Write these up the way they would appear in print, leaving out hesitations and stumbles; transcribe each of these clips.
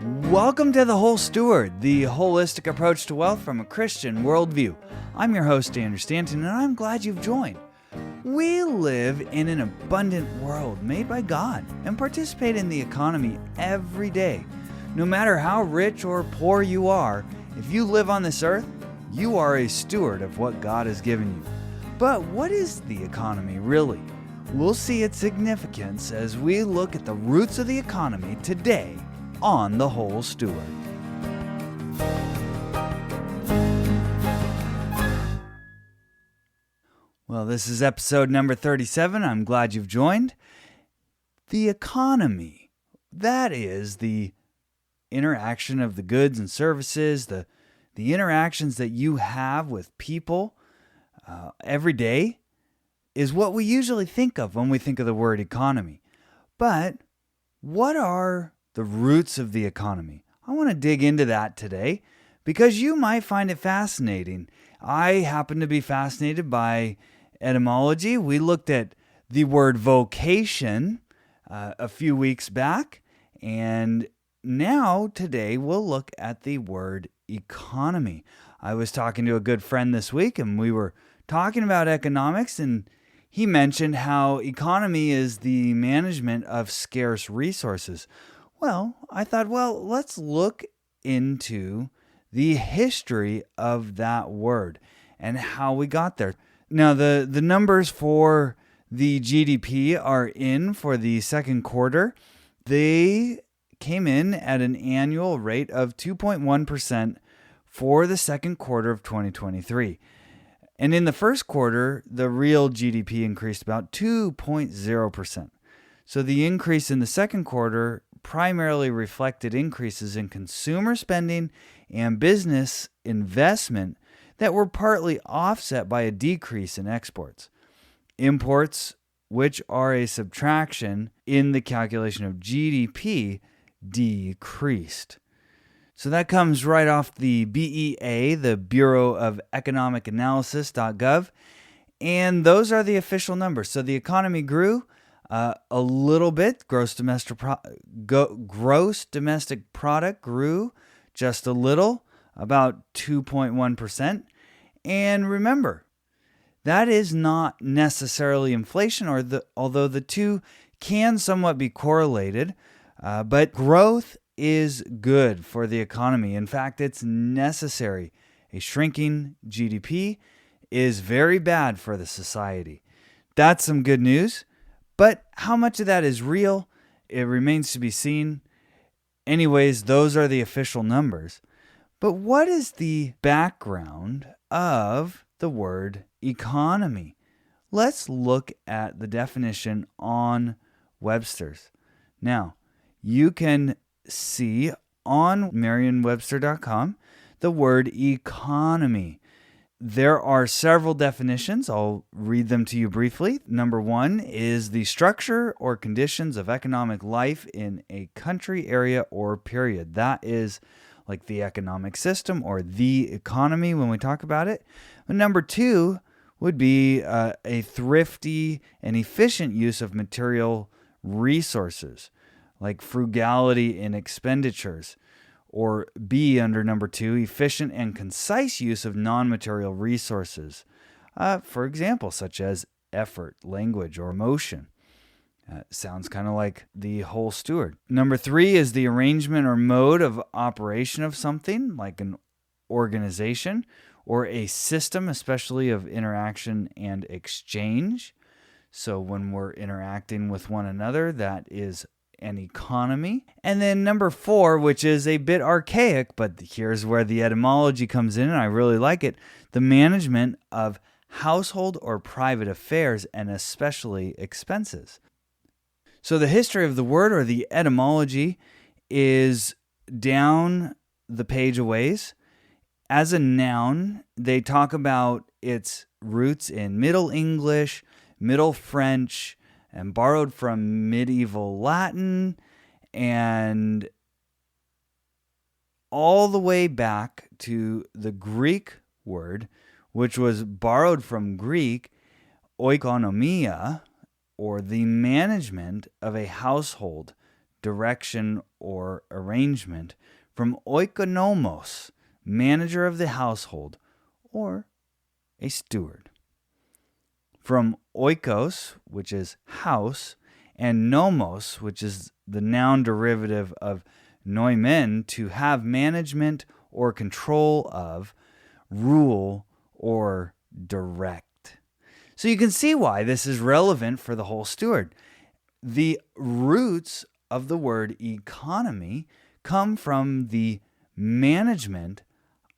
Welcome to the Whole Steward, the holistic approach to wealth from a Christian worldview. I'm your host, Andrew Stanton, and I'm glad you've joined. We live in an abundant world made by God and participate in the economy every day. No matter how rich or poor you are, if you live on this earth, you are a steward of what God has given you. But what is the economy really? We'll see its significance as we look at the roots of the economy today on the Whole Steward. Well, this is episode number 37. I'm glad you've joined. The economy, that is the interaction of the goods and services, the interactions that you have with people every day, is what we usually think of when we think of the word economy. But what are the roots of the economy? I want to dig into that today because you might find it fascinating. I happen to be fascinated by etymology. We looked at the word vocation a few weeks back, and now today we'll look at the word economy. I was talking to a good friend this week, and we were talking about economics, and he mentioned how economy is the management of scarce resources. Well, I thought, let's look into the history of that word and how we got there. Now, the numbers for the GDP are in for the second quarter. They came in at an annual rate of 2.1% for the second quarter of 2023. And in the first quarter, the real GDP increased about 2.0%. So the increase in the second quarter primarily reflected increases in consumer spending and business investment that were partly offset by a decrease in exports. Imports, which are a subtraction in the calculation of GDP, decreased. So that comes right off the BEA, the Bureau of Economic Analysis.gov, and those are the official numbers. So the economy grew a little bit. Gross domestic product grew just a little, about 2.1%. And remember, that is not necessarily inflation, although the two can somewhat be correlated. But growth is good for the economy. In fact, it's necessary. A shrinking GDP is very bad for the society. That's some good news. But how much of that is real? It remains to be seen. Anyways, those are the official numbers. But what is the background of the word economy? Let's look at the definition on Webster's. Now, you can see on Merriam-Webster.com the word economy. There are several definitions. I'll read them to you briefly. Number one is the structure or conditions of economic life in a country, area, or period. That is like the economic system or the economy when we talk about it. But number two would be a thrifty and efficient use of material resources, like frugality in expenditures. Or B, under number two, efficient and concise use of non-material resources. For example, such as effort, language, or emotion. Sounds kind of like the Whole Steward. Number three is the arrangement or mode of operation of something, like an organization or a system, especially of interaction and exchange. So when we're interacting with one another, that is an economy. And then number four, which is a bit archaic, but here's where the etymology comes in, and I really like it, the management of household or private affairs and especially expenses. So the history of the word or the etymology is down the page a ways. As a noun, they talk about its roots in Middle English, Middle French, and borrowed from medieval Latin, and all the way back to the Greek word, which was borrowed from Greek, oikonomia, or the management of a household, direction or arrangement, from oikonomos, manager of the household, or a steward. From oikos, which is house, and nomos, which is the noun derivative of noimen, to have management or control of, rule, or direct. So you can see why this is relevant for the whole steward. The roots of the word economy come from the management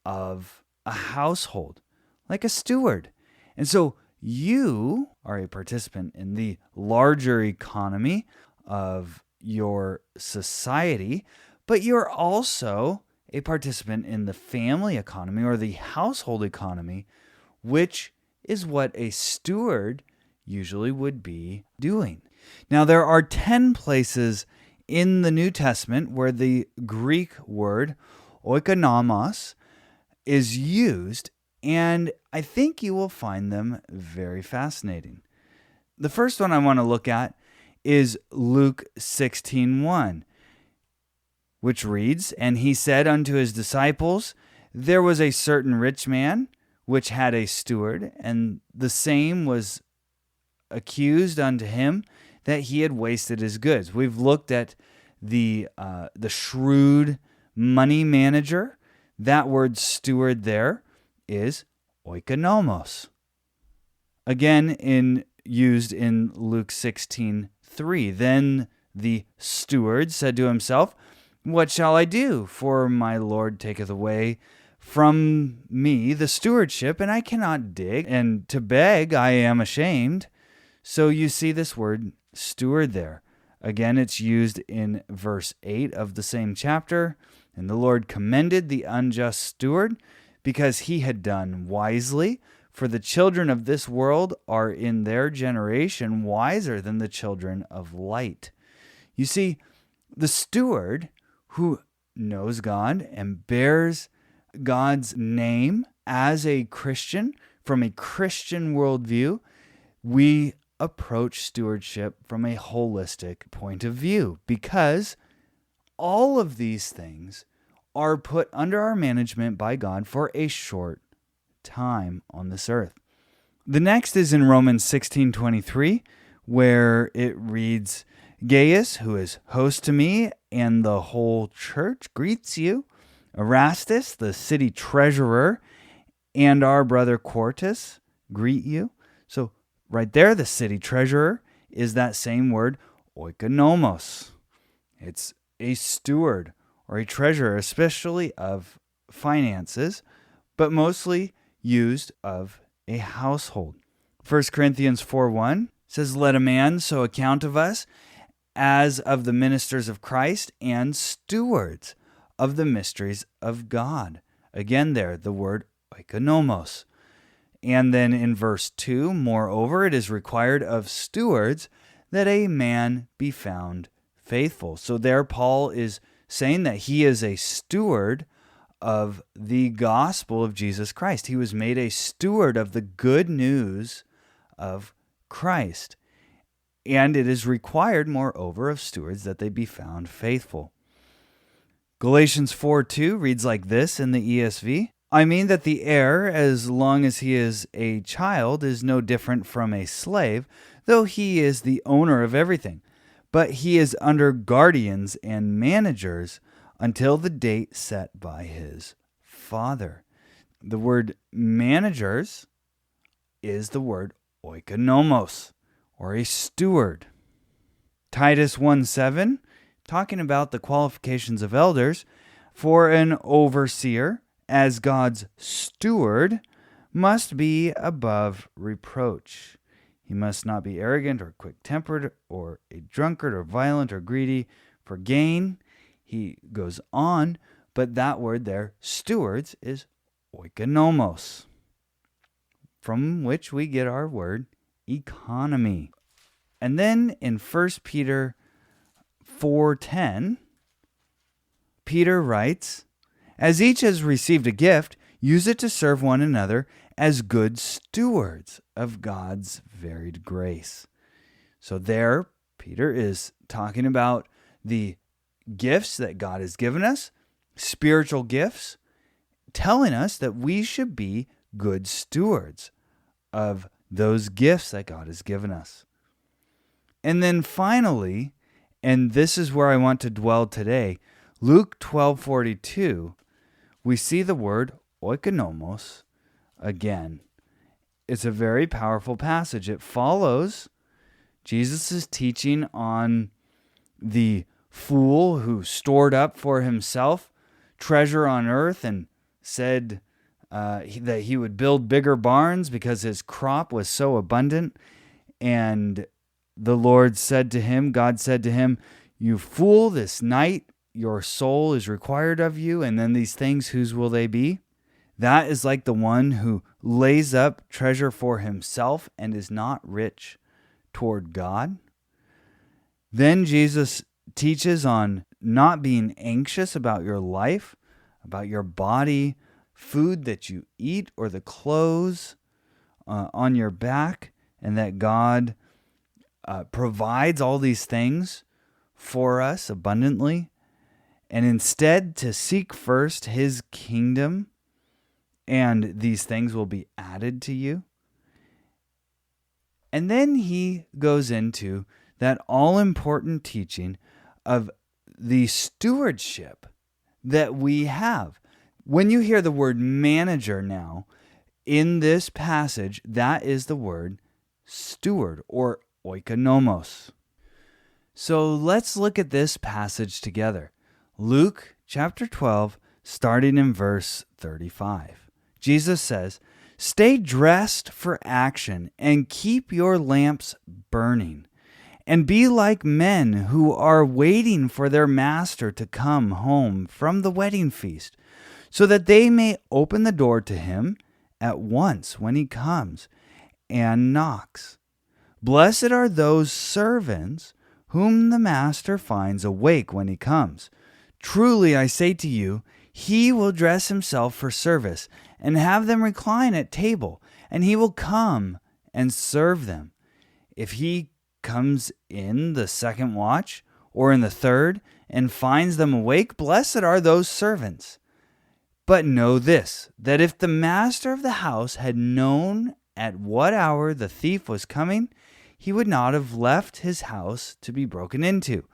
of a household, like a steward. And so you are a participant in the larger economy of your society, but you're also a participant in the family economy or the household economy, which is what a steward usually would be doing. Now, there are 10 places in the New Testament where the Greek word oikonomos is used, and I think you will find them very fascinating. The first one I want to look at is Luke 16:1, which reads, "And he said unto his disciples, There was a certain rich man, which had a steward, and the same was accused unto him that he had wasted his goods." We've looked at the shrewd money manager. That word steward there is oikonomos. Again, used in Luke 16:3. Then the steward said to himself, "What shall I do? For my Lord taketh away from me the stewardship, and I cannot dig, and to beg I am ashamed." So you see this word steward there. Again, it's used in verse 8 of the same chapter. "And the Lord commended the unjust steward, because he had done wisely. For the children of this world are in their generation wiser than the children of light." You see, the steward who knows God and bears God's name as a Christian, from a Christian worldview, we approach stewardship from a holistic point of view, because all of these things are put under our management by God for a short time on this earth. The next is in Romans 16:23, where it reads, "Gaius, who is host to me and the whole church, greets you. Erastus, the city treasurer, and our brother Quartus greet you." So right there, the city treasurer is that same word, oikonomos. It's a steward or a treasurer, especially of finances, but mostly used of a household. 1 Corinthians 4:1 says, "Let a man so account of us as of the ministers of Christ and stewards of the mysteries of God." Again there, the word oikonomos. And then in verse 2, "Moreover, it is required of stewards that a man be found faithful." So there Paul is saying that he is a steward of the gospel of Jesus Christ. He was made a steward of the good news of Christ. And it is required, moreover, of stewards that they be found faithful. Galatians 4:2 reads like this in the ESV, "I mean that the heir, as long as he is a child, is no different from a slave, though he is the owner of everything. But he is under guardians and managers until the date set by his father." The word managers is the word oikonomos, or a steward. Titus 1:7, talking about the qualifications of elders, "For an overseer, as God's steward, must be above reproach. He must not be arrogant or quick-tempered or a drunkard or violent or greedy for gain." He goes on, but that word there, stewards, is oikonomos, from which we get our word economy. And then in 1 Peter 4:10, Peter writes, "As each has received a gift, use it to serve one another as good stewards of God's varied grace." So there, Peter is talking about the gifts that God has given us, spiritual gifts, telling us that we should be good stewards of those gifts that God has given us. And then finally, and this is where I want to dwell today, Luke 12:42, we see the word oikonomos again. It's a very powerful passage. It follows Jesus' teaching on the fool who stored up for himself treasure on earth and said that he would build bigger barns because his crop was so abundant. And the Lord said to him, God said to him, "You fool, this night your soul is required of you." And then these things, whose will they be? That is like the one who lays up treasure for himself and is not rich toward God. Then Jesus teaches on not being anxious about your life, about your body, food that you eat, or the clothes on your back, and that God provides all these things for us abundantly, and instead to seek first his kingdom, and these things will be added to you. And then he goes into that all-important teaching of the stewardship that we have. When you hear the word manager now in this passage, that is the word steward or oikonomos. So let's look at this passage together. Luke chapter 12, starting in verse 35. Jesus says, "Stay dressed for action and keep your lamps burning, and be like men who are waiting for their master to come home from the wedding feast, so that they may open the door to him at once when he comes and knocks. Blessed are those servants whom the master finds awake when he comes. Truly I say to you, he will dress himself for service and have them recline at table, and he will come and serve them. If he comes in the second watch or in the third and finds them awake, blessed are those servants. But know this, that if the master of the house had known at what hour the thief was coming, he would not have left his house to be broken into.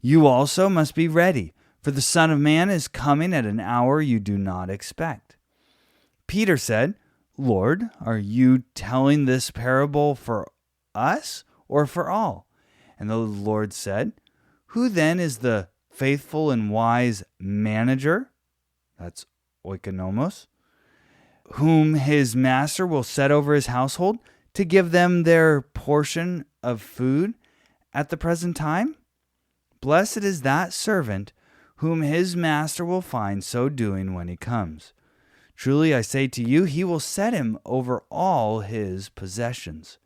You also must be ready, for the Son of Man is coming at an hour you do not expect." Peter said, "Lord, are you telling this parable for us or for all?" And the Lord said, "Who then is the faithful and wise manager?" That's oikonomos, "whom his master will set over his household to give them their portion of food at the present time? Blessed is that servant whom his master will find so doing when he comes. Truly I say to you, he will set him over all his possessions.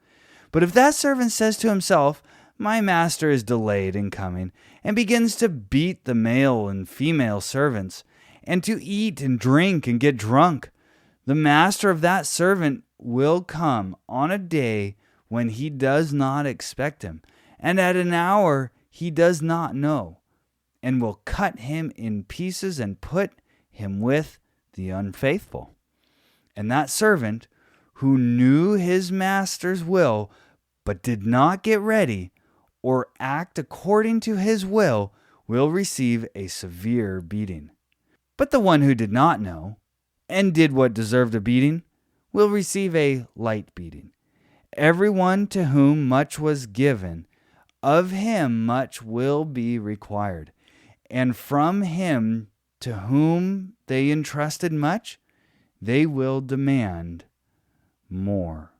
But if that servant says to himself, 'My master is delayed in coming,' and begins to beat the male and female servants, and to eat and drink and get drunk, the master of that servant will come on a day when he does not expect him, and at an hour he does not know, and will cut him in pieces and put him with the unfaithful. And that servant who knew his master's will, but did not get ready or act according to his will receive a severe beating. But the one who did not know and did what deserved a beating will receive a light beating. Everyone to whom much was given, of him much will be required. And from him to whom they entrusted much, they will demand more."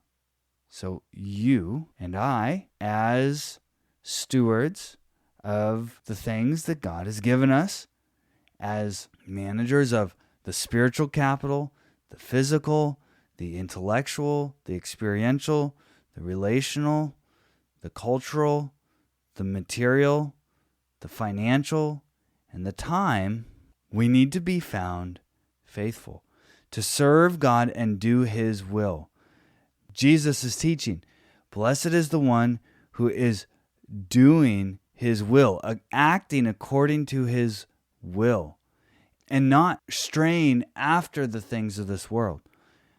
So you and I, as stewards of the things that God has given us, as managers of the spiritual capital, the physical, the intellectual, the experiential, the relational, the cultural, the material, the financial, and the time, we need to be found faithful to serve God and do his will. Jesus is teaching, blessed is the one who is doing his will, acting according to his will, and not straying after the things of this world.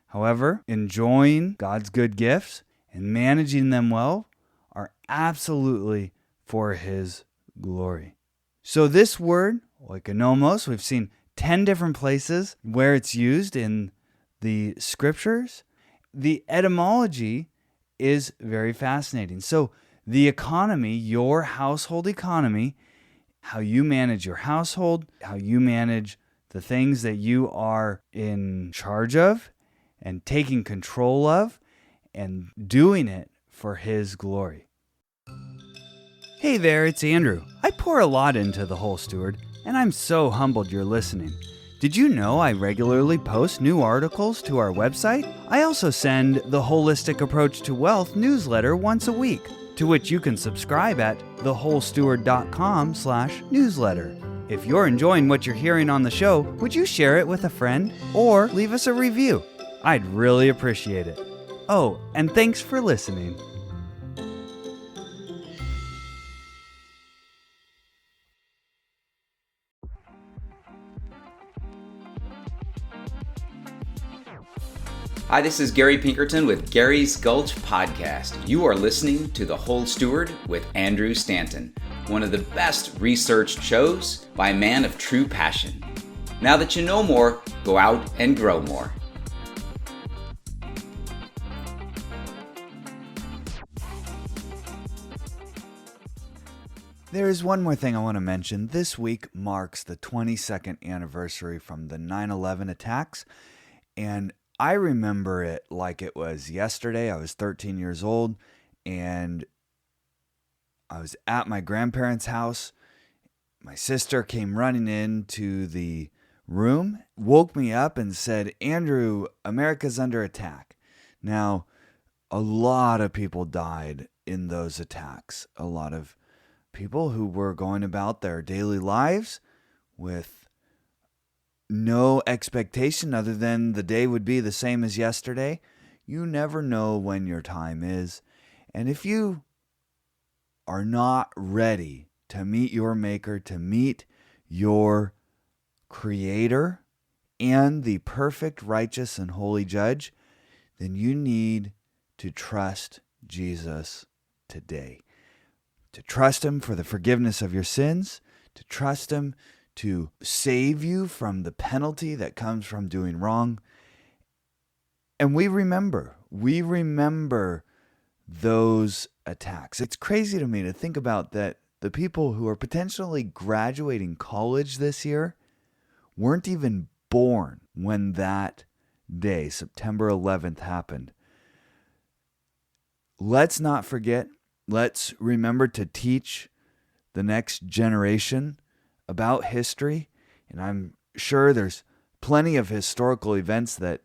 However, enjoying God's good gifts and managing them well are absolutely for his glory. So this word, oikonomos, we've seen 10 different places where it's used in the scriptures. The etymology is very fascinating. So the economy, your household economy, how you manage your household, how you manage the things that you are in charge of and taking control of and doing it for his glory. Hey there, it's Andrew. I pour a lot into the Whole Steward, and I'm so humbled you're listening. Did you know I regularly post new articles to our website? I also send the Holistic Approach to Wealth newsletter once a week, to which you can subscribe at thewholesteward.com/newsletter. If you're enjoying what you're hearing on the show, would you share it with a friend or leave us a review? I'd really appreciate it. Oh, and thanks for listening. Hi, this is Gary Pinkerton with Gary's Gulch Podcast. You are listening to The Whole Steward with Andrew Stanton, one of the best researched shows by a man of true passion. Now that you know more, go out and grow more. There is one more thing I want to mention. This week marks the 22nd anniversary from the 9/11 attacks, and I remember it like it was yesterday. I was 13 years old, and I was at my grandparents' house. My sister came running into the room, woke me up, and said, "Andrew, America's under attack." Now, a lot of people died in those attacks. A lot of people who were going about their daily lives with no expectation other than the day would be the same as yesterday. You never know when your time is. And if you are not ready to meet your Maker, to meet your Creator and the perfect, righteous, and holy Judge, then you need to trust Jesus today. To trust Him for the forgiveness of your sins, to trust Him to save you from the penalty that comes from doing wrong. And we remember those attacks. It's crazy to me to think about that the people who are potentially graduating college this year weren't even born when that day, September 11th, happened. Let's not forget. Let's remember to teach the next generation about history, and I'm sure there's plenty of historical events that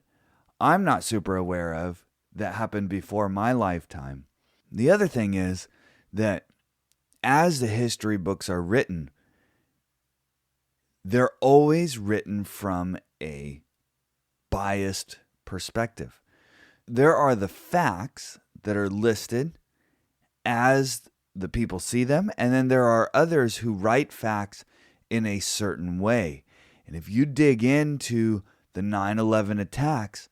I'm not super aware of that happened before my lifetime. The other thing is that as the history books are written, they're always written from a biased perspective. There are the facts that are listed as the people see them, and then there are others who write facts in a certain way. And if you dig into the 9/11 attacks,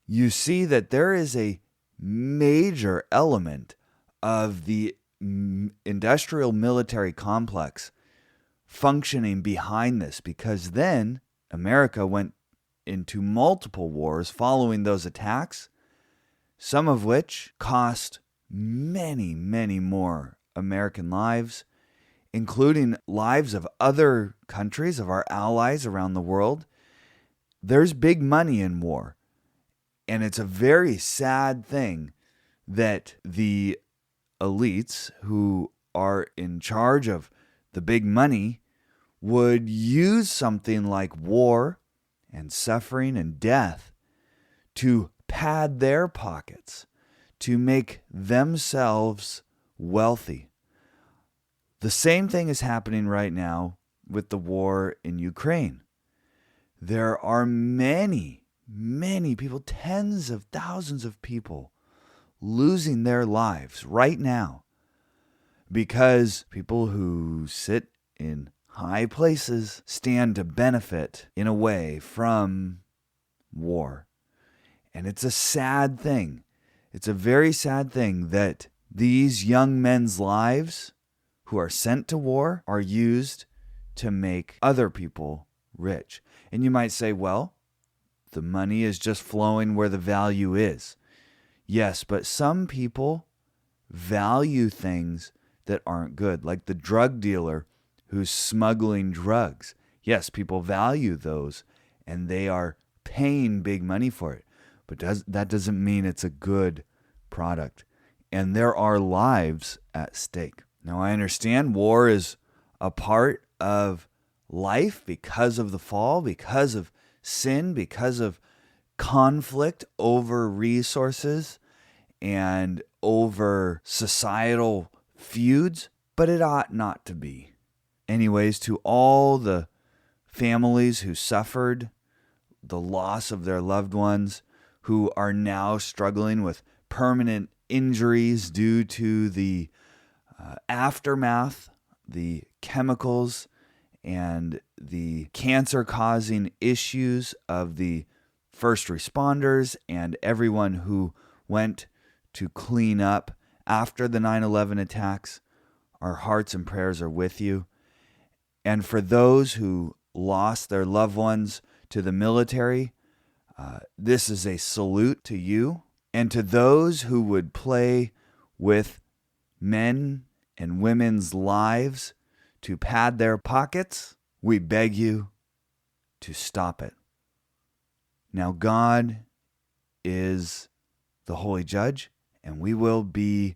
you see that there is a major element of the industrial military complex functioning behind this, because then America went into multiple wars following those attacks, some of which cost many, many more American lives, including lives of other countries, of our allies around the world. There's big money in war. And it's a very sad thing that the elites who are in charge of the big money would use something like war and suffering and death to pad their pockets, to make themselves wealthy. The same thing is happening right now with the war in Ukraine. There are many, many people, tens of thousands of people, losing their lives right now because people who sit in high places stand to benefit in a way from war. And it's a sad thing. It's a very sad thing that these young men's lives who are sent to war are used to make other people rich. And you might say, well, the money is just flowing where the value is. Yes, but some people value things that aren't good, like the drug dealer who's smuggling drugs. Yes, people value those, and they are paying big money for it. But that doesn't mean it's a good product. And there are lives at stake. Now, I understand war is a part of life because of the fall, because of sin, because of conflict over resources and over societal feuds, but it ought not to be. Anyways, to all the families who suffered the loss of their loved ones, who are now struggling with permanent injuries due to the aftermath, the chemicals and the cancer-causing issues of the first responders and everyone who went to clean up after the 9/11 attacks, our hearts and prayers are with you. And for those who lost their loved ones to the military, this is a salute to you. And to those who would play with men and women's lives to pad their pockets, we beg you to stop it. Now, God is the holy judge, and we will be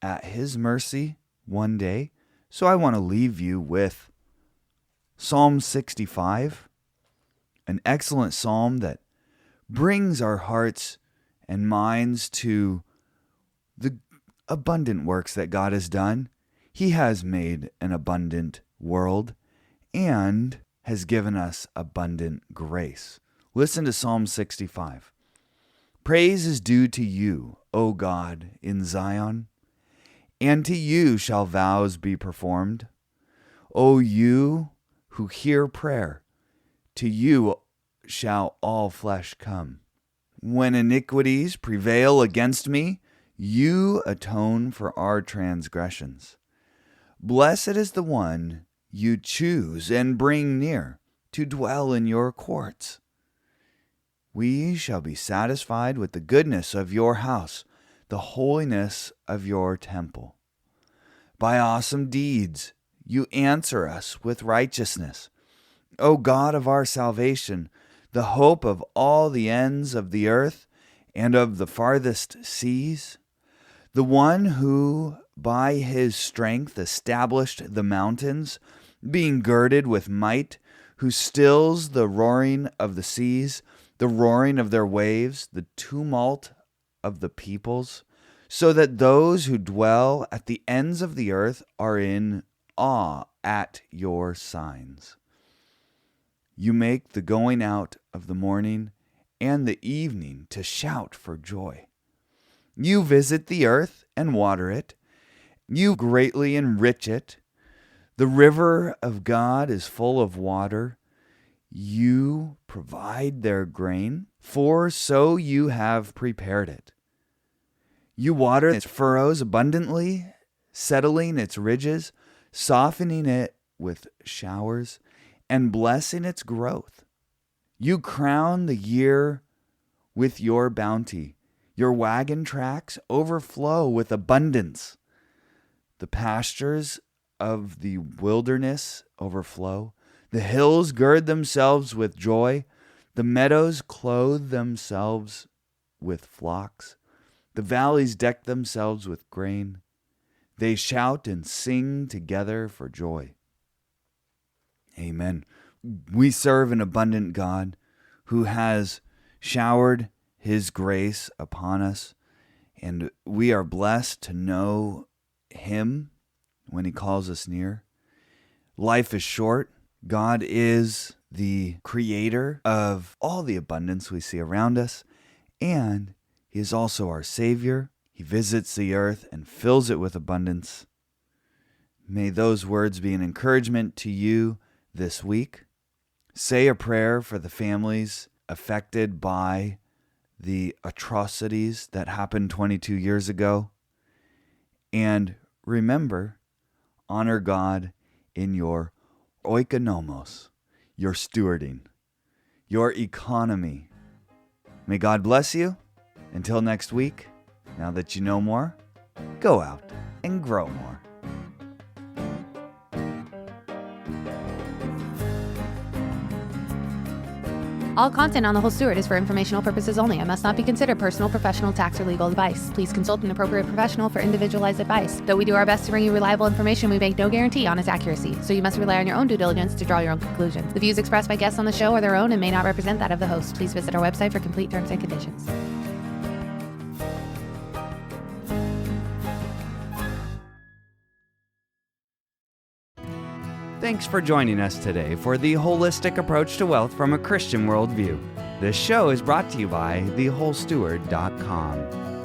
at his mercy one day. So I want to leave you with Psalm 65, an excellent psalm that brings our hearts and minds to the abundant works that God has done. He has made an abundant world and has given us abundant grace. Listen to Psalm 65. Praise is due to you, O God, in Zion, and to you shall vows be performed. O you who hear prayer, to you shall all flesh come. When iniquities prevail against me, you atone for our transgressions. Blessed is the one you choose and bring near to dwell in your courts. We shall be satisfied with the goodness of your house, the holiness of your temple. By awesome deeds you answer us with righteousness. O God of our salvation, the hope of all the ends of the earth and of the farthest seas, the one who by his strength established the mountains, being girded with might, who stills the roaring of the seas, the roaring of their waves, the tumult of the peoples, so that those who dwell at the ends of the earth are in awe at your signs. You make the going out of the morning and the evening to shout for joy. You visit the earth and water it. You greatly enrich it. The river of God is full of water. You provide their grain, for so you have prepared it. You water its furrows abundantly, settling its ridges, softening it with showers, and blessing its growth. You crown the year with your bounty. Your wagon tracks overflow with abundance. The pastures of the wilderness overflow. The hills gird themselves with joy. The meadows clothe themselves with flocks. The valleys deck themselves with grain. They shout and sing together for joy. Amen. We serve an abundant God who has showered his grace upon us, and we are blessed to know him when he calls us near. Life is short. God is the creator of all the abundance we see around us, and he is also our Savior. He visits the earth and fills it with abundance. May those words be an encouragement to you this week. Say a prayer for the families affected by the atrocities that happened 22 years ago. And remember, honor God in your oikonomos, your stewarding, your economy. May God bless you. Until next week, now that you know more, go out and grow more. All content on The Whole Steward is for informational purposes only and must not be considered personal, professional, tax, or legal advice. Please consult an appropriate professional for individualized advice. Though we do our best to bring you reliable information, we make no guarantee on its accuracy, so you must rely on your own due diligence to draw your own conclusions. The views expressed by guests on the show are their own and may not represent that of the host. Please visit our website for complete terms and conditions. Thanks for joining us today for the holistic approach to wealth from a Christian worldview. This show is brought to you by thewholesteward.com.